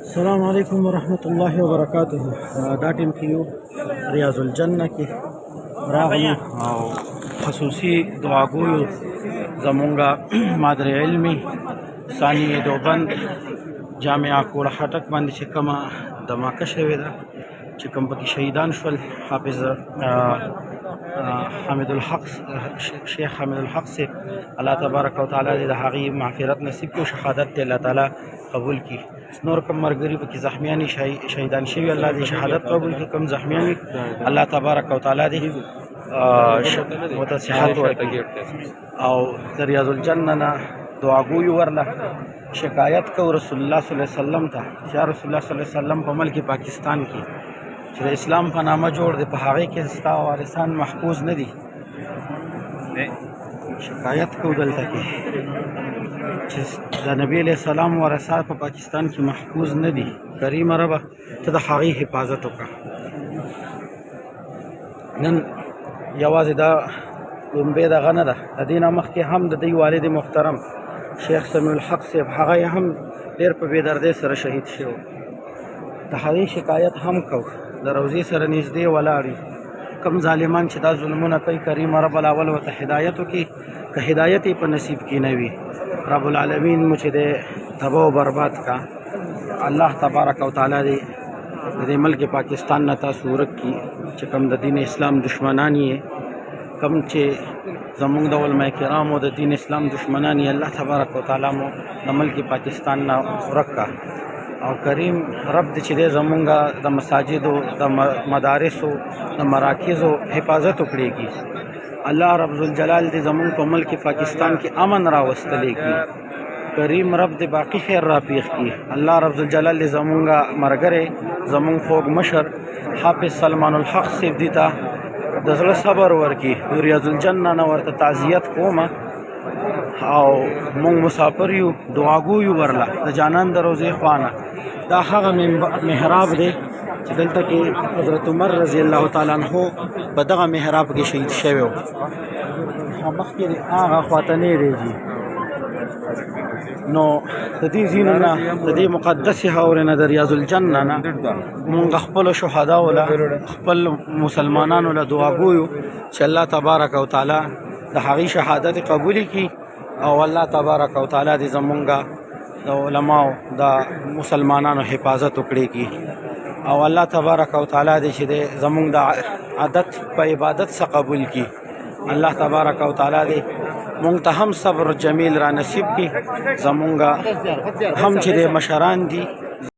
السلام علیکم ورحمۃ اللہ وبرکاتہ. دا ټیم کې یو ریاض الجنه کې راغلو او خصوصي دعاګویو زمونږ مادر علمي ثانیه دیوبند جامعه کوړه خټک باندې چې کومه دماکه شوې ده چې کوم پکې شهیدان شول حافظ حامد الحق شیخ حامد الحق سے الله تبارک و تعالی دې د هغې مغفرت نصیب کړي، شهادت دې الله تعالی قبول کړي. نور کوم مرګري پکې زخمیان شهیدان شوي الله دې شهادت قبول کړي، کوم زخمیان الله تبارک و تعالی دې ورته صحت ورکړي. او د ریاض الجنه نه دعاګوی ورله شکایت کو رسول الله صلی الله علیه وسلم ته چې رسول الله صلی الله علیه وسلم په ملک پاکستان کې چې د اسلام په نامه جوړ دی، په هغې کې ستا وارثان محفوظ نه دي. شکایت کو دلته کې چې د نبی علیه السلام ورثات په پاکستان کې محفوظ نه دي. کریم ربه ته د هغې حفاظت وکړه. نن یوازې دا لومبۍ دغه نه ده، د دې نه مخکې هم د دوی والد محترم شیخ سمیع الحق صاحب هغه هم ډېر په بېدردۍ سره شهید شوی. د هغې شکایت هم کو، د روضې سره نږدې ولاړ کم ظالمان چې دا ظلمونه کوي، کریم رب الاول ورته هدایت وکړي. که هدایت یې په نصیب کې نه وي، رب العالمین مو چې دی تباه و برباد کا. الله تبارک و تعالی دې د دې ملک پاکستان نه تاسو ورک کړي چې کوم د دین اسلام دشمنان یې، کوم چې زمونږ د علماء کرامو د دین اسلام دشمنان یې، الله تبارک و تعالی مو د ملک پاکستان نه ورک کا. او کریم رب دې چې دی زمونږ د مساجدو د مدارسو د مراکزو حفاظت وکړي کی. الله رب ذوالجلال دې زمونږ په ملک پاکستان کې امن راوستلی کی. کریم رب دې باقی خیر را پیښ کی. الله رب ذوالجلال دې زمونږ ملګری زمونږ خوږ مشر حافظ سلمان الحق صاحب دې ته د زړه صبر ورکړي. ریاض الجنه نه ورته تعزیت کومه او مونږ مسافر یو دعاګو یو ورله د جانان د روضې خوانه. دا هغه محراب دی چې دلته کې حضرت عمر رضی الله تعالی عنہ په دغه محراب کې شهید شوی و. مخکې هغه خواته دی نو د دې ځینو نه د دې مقدسې هاورې نه د ریاض الجنه نه مونږ خپلو شهداو له خپل مسلمانانو له دعاګویو چې الله تبارک و تعالی د هغې شهادت قبول کړي او الله تبارک و تعالی دې زمونږ د علماو د مسلمانانو حفاظت وکړي کی. او الله تبارک و تعالی دې چې زمونږ د عادت په عبادت څخه قبول کی. الله تبارک و تعالی دې مونږ ته هم صبر جمیل را نصیب کی. زمونږ هم چې د مشران دي